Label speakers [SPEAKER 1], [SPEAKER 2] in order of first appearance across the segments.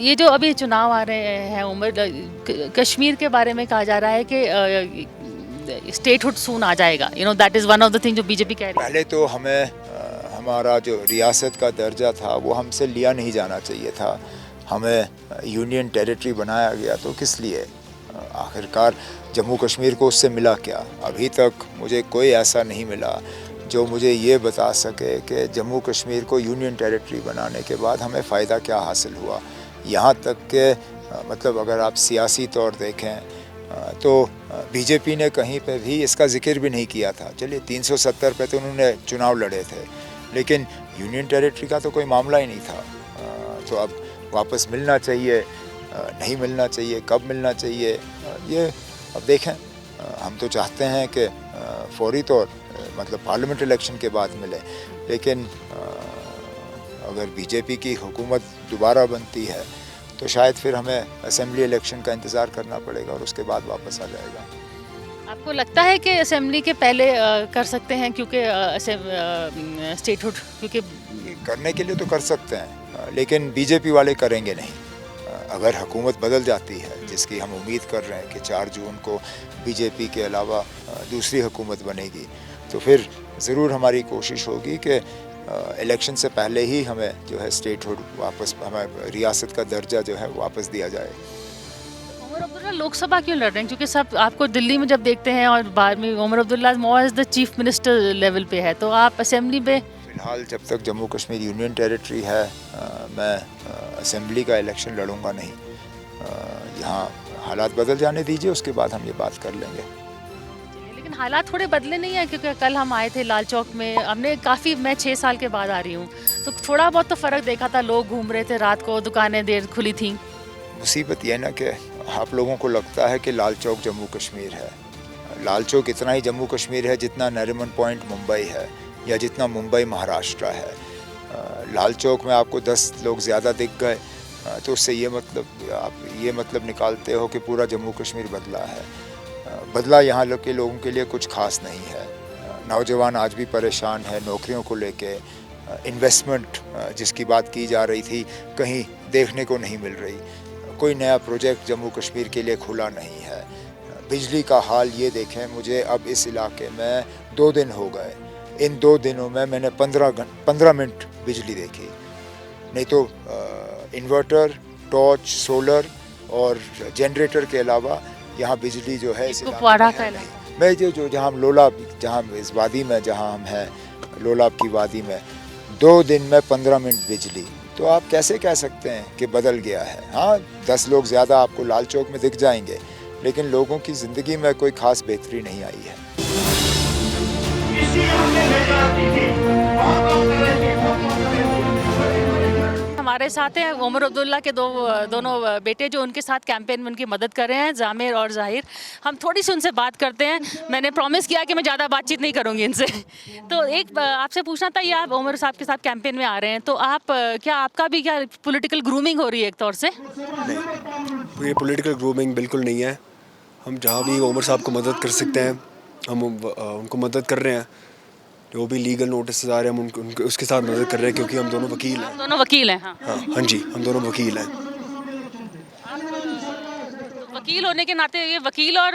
[SPEAKER 1] ये जो अभी चुनाव आ रहे हैं उमर कश्मीर के बारे में कहा जा रहा है कि स्टेटहुड सून आ जाएगा, that is one of the thing जो बीजेपी कह रही है।
[SPEAKER 2] पहले तो हमें हमारा जो रियासत का दर्जा था वो हमसे लिया नहीं जाना चाहिए था। हमें यूनियन टेरिटरी बनाया गया तो किस लिए? आखिरकार जम्मू कश्मीर को उससे मिला क्या? अभी तक मुझे कोई ऐसा नहीं मिला जो मुझे ये बता सके कि जम्मू कश्मीर को यूनियन टेरिटरी बनाने के बाद हमें फ़ायदा क्या हासिल हुआ। यहाँ तक के मतलब अगर आप सियासी तौर देखें तो बीजेपी ने कहीं पे भी इसका जिक्र भी नहीं किया था। चलिए 370 पे तो उन्होंने चुनाव लड़े थे, लेकिन यूनियन टेरिटरी का तो कोई मामला ही नहीं था। तो अब वापस मिलना चाहिए, नहीं मिलना चाहिए, कब मिलना चाहिए, ये अब देखें। हम तो चाहते हैं कि फौरी तौर मतलब पार्लियामेंट इलेक्शन के बाद मिले, लेकिन अगर बीजेपी की हुकूमत दोबारा बनती है तो शायद फिर हमें असेंबली इलेक्शन का इंतज़ार करना पड़ेगा और उसके बाद वापस आ जाएगा।
[SPEAKER 1] आपको लगता है कि असेंबली के पहले कर सकते हैं, क्योंकि स्टेटहुड क्योंकि
[SPEAKER 2] करने के लिए तो कर सकते हैं, लेकिन बीजेपी वाले करेंगे नहीं। अगर हुकूमत बदल जाती है, जिसकी हम उम्मीद कर रहे हैं कि 4 जून को बीजेपी के अलावा दूसरी हुकूमत बनेगी, तो फिर ज़रूर हमारी कोशिश होगी कि इलेक्शन से पहले ही हमें जो है स्टेटहुड वापस, हमें रियासत का दर्जा जो है वापस दिया जाए।
[SPEAKER 1] उमर अब्दुल्ला लोकसभा क्यों लड़ रहे हैं? क्योंकि सब आपको दिल्ली में जब देखते हैं और बाद में Omar Abdullah more as the chief minister level पे है, तो आप असेंबली में
[SPEAKER 2] फ़िलहाल जब तक जम्मू कश्मीर यूनियन टेरिटरी है, मैं असेंबली का इलेक्शन लड़ूंगा नहीं। यहाँ हालात बदल जाने दीजिए, उसके बाद हम ये बात कर लेंगे।
[SPEAKER 1] लेकिन हालात थोड़े बदले नहीं है, क्योंकि कल हम आए थे लाल चौक में, हमने काफ़ी, मैं 6 साल के बाद आ रही हूँ, तो थोड़ा बहुत तो फ़र्क देखा था। लोग घूम रहे थे रात को, दुकानें देर खुली थी।
[SPEAKER 2] मुसीबत यह ना कि आप लोगों को लगता है कि लाल चौक जम्मू कश्मीर है। लाल चौक इतना ही जम्मू कश्मीर है जितना नरीमन पॉइंट मुंबई है या जितना मुंबई महाराष्ट्र है। लाल चौक में आपको 10 लोग ज़्यादा दिख गए तो उससे ये मतलब आप ये मतलब निकालते हो कि पूरा जम्मू कश्मीर बदला है। बदला यहाँ के लोगों के लिए कुछ खास नहीं है। नौजवान आज भी परेशान है नौकरियों को लेके। इन्वेस्टमेंट जिसकी बात की जा रही थी कहीं देखने को नहीं मिल रही। कोई नया प्रोजेक्ट जम्मू कश्मीर के लिए खुला नहीं है। बिजली का हाल ये देखें, मुझे अब इस इलाके में 2 दिन हो गए, इन 2 दिनों में मैंने 15 मिनट बिजली देखी। नहीं तो इन्वर्टर, टॉर्च, सोलर और जनरेटर के अलावा यहाँ बिजली जो है इस
[SPEAKER 1] कुपवाड़ा
[SPEAKER 2] इलाके
[SPEAKER 1] का
[SPEAKER 2] में है
[SPEAKER 1] इलाका।
[SPEAKER 2] नहीं। मैं जो जहाँ हम लोलाब, जहाँ इस वादी में जहाँ हम हैं, लोलाब की वादी में 2 दिन में 15 मिनट बिजली, तो आप कैसे कह सकते हैं कि बदल गया है? हाँ, 10 लोग ज़्यादा आपको लाल चौक में दिख जाएंगे, लेकिन लोगों की ज़िंदगी में कोई ख़ास बेहतरी नहीं आई है।
[SPEAKER 1] हमारे साथ हैं उमर अब्दुल्ला के दोनों बेटे, जो उनके साथ कैंपेन में उनकी मदद कर रहे हैं, जामिर और जाहिर। हम थोड़ी सी उनसे बात करते हैं। मैंने प्रॉमिस किया कि मैं ज़्यादा बातचीत नहीं करूंगी इनसे। तो एक आपसे पूछना था, ये आप उमर साहब के साथ कैंपेन में आ रहे हैं, तो आप क्या आपका भी क्या पॉलिटिकल ग्रूमिंग हो रही है एक तौर से?
[SPEAKER 3] नहीं, ये पॉलिटिकल ग्रूमिंग बिल्कुल नहीं है। हम जहाँ भी उमर साहब को मदद कर सकते हैं हम उनको मदद कर रहे हैं। जो भी लीगल नोटिस आ रहे हैं हम उनको उसके साथ मदद कर रहे हैं, क्योंकि हम दोनों वकील हैं।
[SPEAKER 1] दोनों वकील हैं, हाँ।
[SPEAKER 3] हाँ हाँ जी, हम दोनों वकील हैं।
[SPEAKER 1] तो वकील होने के नाते, ये वकील और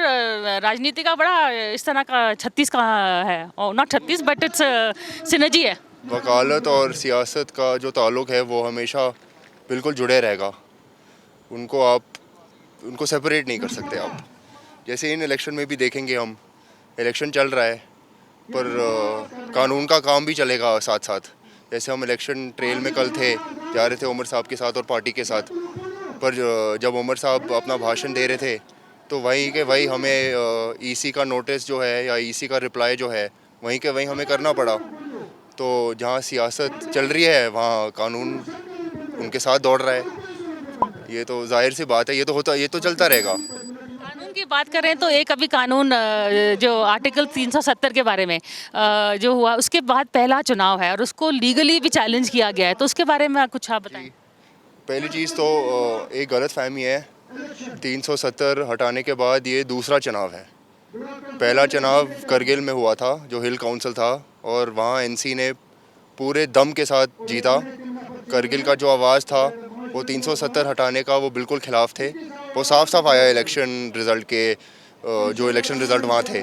[SPEAKER 1] राजनीति का बड़ा इस तरह का 36 का है, और नॉट 36 बट इट्स सिनर्जी है।
[SPEAKER 4] वकालत और सियासत का जो ताल्लुक़ है वो हमेशा बिल्कुल जुड़े रहेगा। उनको सेपरेट नहीं कर सकते आप। जैसे इन इलेक्शन में भी देखेंगे हम, इलेक्शन चल रहा है पर कानून का काम भी चलेगा साथ साथ। जैसे हम इलेक्शन ट्रेल में कल जा रहे थे उमर साहब के साथ और पार्टी के साथ, पर जब उमर साहब अपना भाषण दे रहे थे तो वहीं के वहीं हमें ईसी का नोटिस जो है या ईसी का रिप्लाई जो है वहीं के वहीं हमें करना पड़ा। तो जहाँ सियासत चल रही है वहाँ कानून उनके साथ दौड़ रहा है। ये तो जाहिर सी बात है, ये तो चलता रहेगा।
[SPEAKER 1] कानून की बात करें तो एक अभी कानून जो आर्टिकल 370 के बारे में जो हुआ, उसके बाद पहला चुनाव है और उसको लीगली भी चैलेंज किया गया है, तो उसके बारे में कुछ आप बताएं।
[SPEAKER 4] पहली चीज़ तो एक गलत फहमी है। 370 हटाने के बाद ये दूसरा चुनाव है। पहला चुनाव करगिल में हुआ था जो हिल काउंसिल था, और वहाँ एनसी ने पूरे दम के साथ जीता। करगिल का जो आवाज़ था वो 370 हटाने का वो बिल्कुल खिलाफ थे। वो साफ साफ आया इलेक्शन रिज़ल्ट के, जो इलेक्शन रिज़ल्ट वहाँ थे।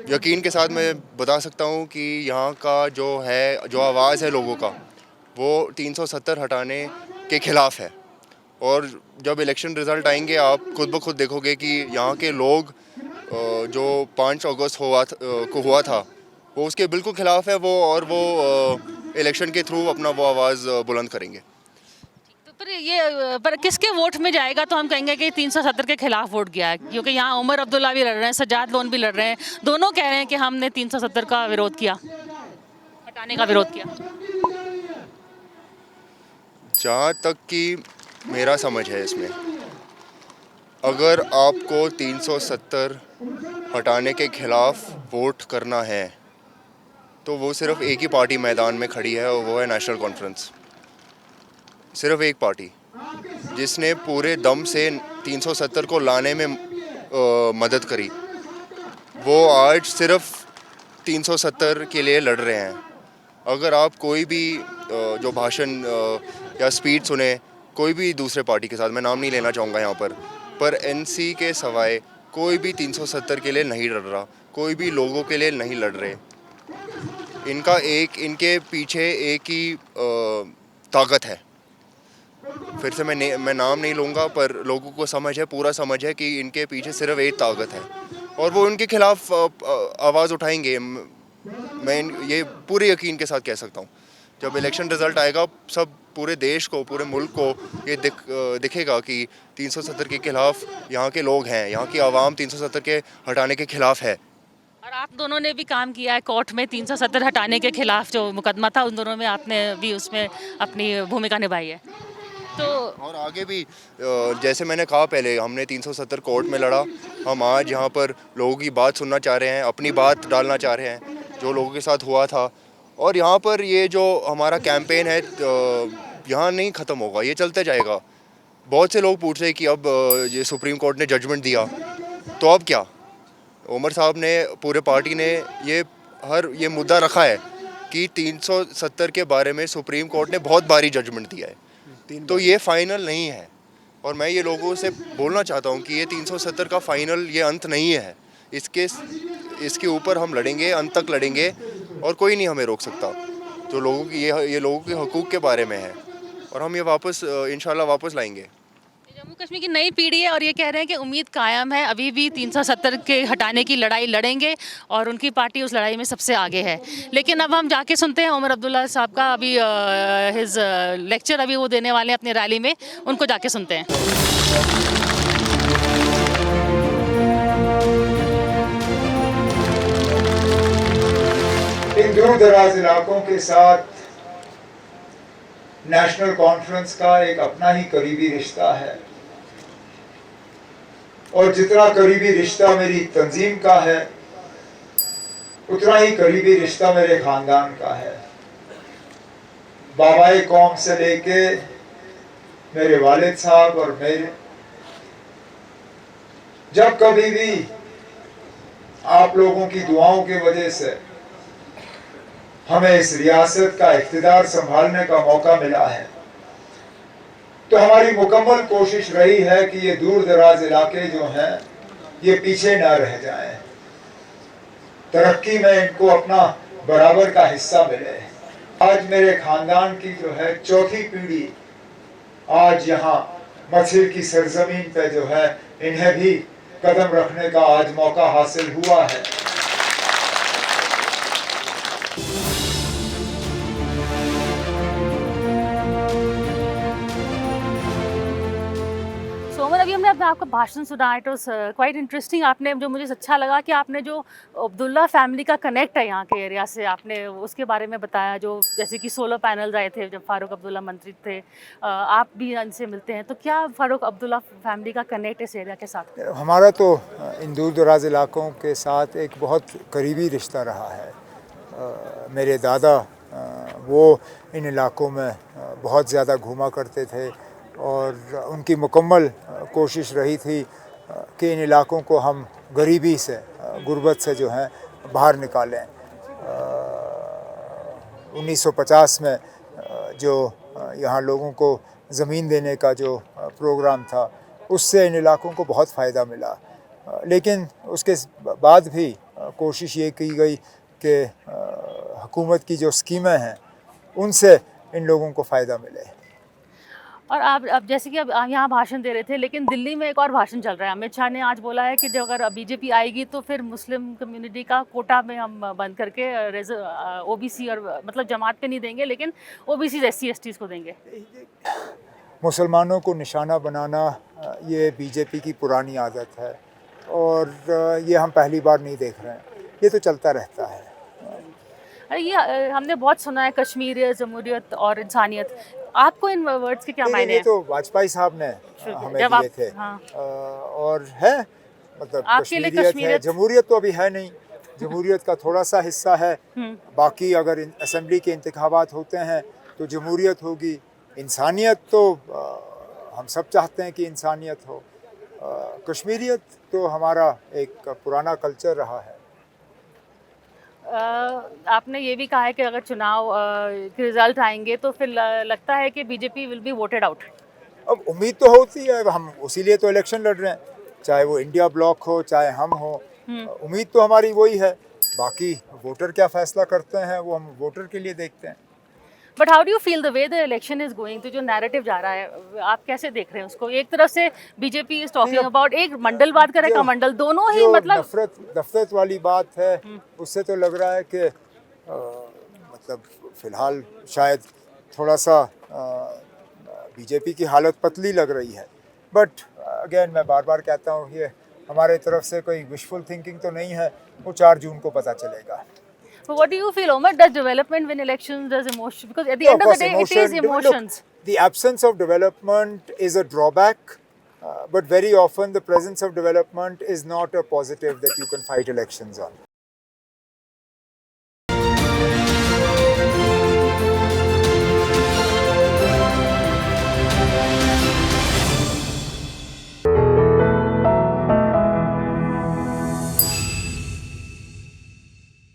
[SPEAKER 4] यकीन के साथ मैं बता सकता हूँ कि यहाँ का जो आवाज़ है लोगों का, वो 370 हटाने के खिलाफ है। और जब इलेक्शन रिज़ल्ट आएंगे आप खुद ब खुद देखोगे कि यहाँ के लोग जो 5 अगस्त को हुआ था वो उसके बिल्कुल खिलाफ है वो, और वो इलेक्शन के थ्रू अपना वो आवाज़ बुलंद करेंगे।
[SPEAKER 1] तो पर किसके वोट में जाएगा तो हम कहेंगे कि 370 के खिलाफ वोट गया है, क्योंकि यहाँ उमर अब्दुल्ला भी लड़ रहे हैं, सज्जाद लोन भी लड़ रहे हैं, दोनों कह रहे हैं कि हमने 370 का विरोध किया, हटाने का विरोध किया।
[SPEAKER 4] जहाँ तक कि मेरा समझ है इसमें, अगर आपको 370 हटाने के खिलाफ वोट करना है तो वो सिर्फ एक ही पार्टी मैदान में खड़ी है, और वो है नेशनल कॉन्फ्रेंस। सिर्फ एक पार्टी जिसने पूरे दम से 370 को लाने में मदद करी, वो आज सिर्फ 370 के लिए लड़ रहे हैं। अगर आप कोई भी जो भाषण या स्पीच सुने कोई भी दूसरे पार्टी के साथ, मैं नाम नहीं लेना चाहूँगा यहाँ पर एनसी के सवाए कोई भी 370 के लिए नहीं लड़ रहा, कोई भी लोगों के लिए नहीं लड़ रहे। इनके पीछे एक ही ताकत है। फिर से मैं नाम नहीं लूँगा, पर लोगों को समझ है, पूरा समझ है कि इनके पीछे सिर्फ एक ताकत है और वो उनके खिलाफ आवाज़ उठाएंगे। मैं ये पूरे यकीन के साथ कह सकता हूँ। जब इलेक्शन रिज़ल्ट आएगा सब पूरे देश को, पूरे मुल्क को ये दिखेगा कि 370 के खिलाफ यहाँ के लोग हैं, यहाँ की आवाम 370 के हटाने के खिलाफ है।
[SPEAKER 1] और आप दोनों ने भी काम किया है कोर्ट में 370 हटाने के खिलाफ, जो मुकदमा था उन दोनों में आपने भी उसमें अपनी भूमिका निभाई है। तो
[SPEAKER 4] और आगे भी जैसे मैंने कहा पहले, हमने 370 कोर्ट में लड़ा। हम आज यहाँ पर लोगों की बात सुनना चाह रहे हैं, अपनी बात डालना चाह रहे हैं जो लोगों के साथ हुआ था। और यहाँ पर ये जो हमारा कैंपेन है यहाँ नहीं ख़त्म होगा, ये चलते जाएगा। बहुत से लोग पूछ रहे हैं कि अब ये सुप्रीम कोर्ट ने जजमेंट दिया तो अब क्या। उमर साहब ने, पूरे पार्टी ने ये मुद्दा रखा है कि 370 के बारे में सुप्रीम कोर्ट ने बहुत बारी जजमेंट दिया है, तो ये फाइनल नहीं है। और मैं ये लोगों से बोलना चाहता हूँ कि ये 370 का फाइनल, ये अंत नहीं है। इसके ऊपर हम लड़ेंगे, अंत तक लड़ेंगे और कोई नहीं हमें रोक सकता। जो लोगों की ये लोगों के हकूक़ के बारे में है और हम ये वापस इंशाल्लाह वापस लाएंगे।
[SPEAKER 1] जम्मू कश्मीर की नई पीढ़ी है और ये कह रहे हैं कि उम्मीद कायम है, अभी भी 370 के हटाने की लड़ाई लड़ेंगे और उनकी पार्टी उस लड़ाई में सबसे आगे है। लेकिन अब हम जाके सुनते हैं उमर अब्दुल्ला साहब का अभी हिज लेक्चर अभी वो देने वाले हैं अपनी रैली में, उनको जाके सुनते हैं।
[SPEAKER 2] इन दूर दराज इलाकों के साथ नेशनल कॉन्फ्रेंस का एक अपना ही करीबी रिश्ता है, और जितना करीबी रिश्ता मेरी तंजीम का है उतना ही करीबी रिश्ता मेरे खानदान का है। बाबाए कौम से लेके मेरे वालिद साहब और मेरे, जब कभी भी आप लोगों की दुआओं की वजह से हमें इस रियासत का इख्तिदार संभालने का मौका मिला है, तो हमारी मुकम्मल कोशिश रही है कि ये दूर दराज इलाके जो हैं ये पीछे ना रह जाएं, तरक्की में इनको अपना बराबर का हिस्सा मिले। आज मेरे खानदान की जो है चौथी पीढ़ी आज यहाँ मस्जिद की सरजमीन पे जो है, इन्हें भी कदम रखने का आज मौका हासिल हुआ है।
[SPEAKER 1] अभी हमने आपका भाषण सुना, इट वाज क्वाइट इंटरेस्टिंग। आपने, जो मुझे अच्छा लगा कि आपने जो अब्दुल्ला फैमिली का कनेक्ट है यहाँ के एरिया से, आपने उसके बारे में बताया। जो जैसे कि सोलर पैनल्स आए थे जब फारूक अब्दुल्ला मंत्री थे, आप भी इनसे मिलते हैं, तो क्या फारूक अब्दुल्ला फैमिली का कनेक्ट इस एरिया के साथ?
[SPEAKER 2] हमारा तो इन दूर दराज इलाकों के साथ एक बहुत करीबी रिश्ता रहा है। मेरे दादा वो इन इलाकों में बहुत ज़्यादा घूमा करते थे और उनकी मुकम्मल कोशिश रही थी कि इन इलाकों को हम गरीबी से, गुर्बत से जो है बाहर निकालें। 1950 में जो यहाँ लोगों को ज़मीन देने का जो प्रोग्राम था, उससे इन इलाकों को बहुत फ़ायदा मिला। लेकिन उसके बाद भी कोशिश ये की गई कि हुकूमत की जो स्कीमें हैं उनसे इन लोगों को फ़ायदा मिले।
[SPEAKER 1] और आप अब जैसे कि अब आप यहाँ भाषण दे रहे थे, लेकिन दिल्ली में एक और भाषण चल रहा है। अमित शाह ने आज बोला है कि जो अगर बीजेपी आएगी तो फिर मुस्लिम कम्युनिटी का कोटा में हम बंद करके ओबीसी और मतलब जमात पे नहीं देंगे, लेकिन ओबीसी एससी एसटीज़ को देंगे।
[SPEAKER 2] मुसलमानों को निशाना बनाना ये बीजेपी की पुरानी आदत है और ये हम पहली बार नहीं देख रहे हैं, ये तो चलता रहता है।
[SPEAKER 1] अरे ये हमने बहुत सुना है, कश्मीर, जमहूरियत और इंसानियत। आपको इन वर्ड्स के क्या मायने
[SPEAKER 2] ये
[SPEAKER 1] हैं?
[SPEAKER 2] तो वाजपेयी साहब ने हमें
[SPEAKER 1] जब
[SPEAKER 2] दिए
[SPEAKER 1] आप-
[SPEAKER 2] थे।
[SPEAKER 1] हाँ।
[SPEAKER 2] और है मतलब
[SPEAKER 1] आपके लिए
[SPEAKER 2] कश्मीरियत है,
[SPEAKER 1] कश्मीरियत-
[SPEAKER 2] जमहूरियत तो अभी है नहीं। जमहूरियत का थोड़ा सा हिस्सा है, बाकी अगर असेंबली के इंतखाबात होते हैं तो जमहूरियत होगी। इंसानियत तो हम सब चाहते हैं कि इंसानियत हो। कश्मीरियत तो हमारा एक पुराना कल्चर रहा है।
[SPEAKER 1] आपने ये भी कहा है कि अगर चुनाव के रिजल्ट आएंगे तो फिर लगता है कि BJP will be voted out.
[SPEAKER 2] अब उम्मीद तो होती है, हम उसीलिए तो इलेक्शन लड़ रहे हैं, चाहे वो इंडिया ब्लॉक हो चाहे हम हो। उम्मीद तो हमारी वही है, बाकी वोटर क्या फैसला करते हैं वो हम वोटर के लिए देखते हैं।
[SPEAKER 1] But how do you feel the way the election is going? तो जो नैरेटिव जा रहा है, आप कैसे देख रहे हैं उसको? एक तरफ से बीजेपी इज टॉकिंग अबाउट एक मंडलवाद करे का मंडल, दोनों ही
[SPEAKER 2] जो
[SPEAKER 1] मतलब
[SPEAKER 2] नफरत वाली बात है, उससे तो लग रहा है कि मतलब फिलहाल शायद थोड़ा सा बीजेपी की हालत पतली लग रही है। बट अगेन मैं बार बार कहता हूँ, ये हमारे तरफ से कोई विशफुल थिंकिंग तो नहीं है, वो 4 जून को पता चलेगा।
[SPEAKER 1] But what do you feel, Omar? Does development win elections? Does emotion? Because at the end of the day, it is emotions.
[SPEAKER 2] Look, the absence of development is a drawback, but very often the presence of development is not a positive that you can fight elections on.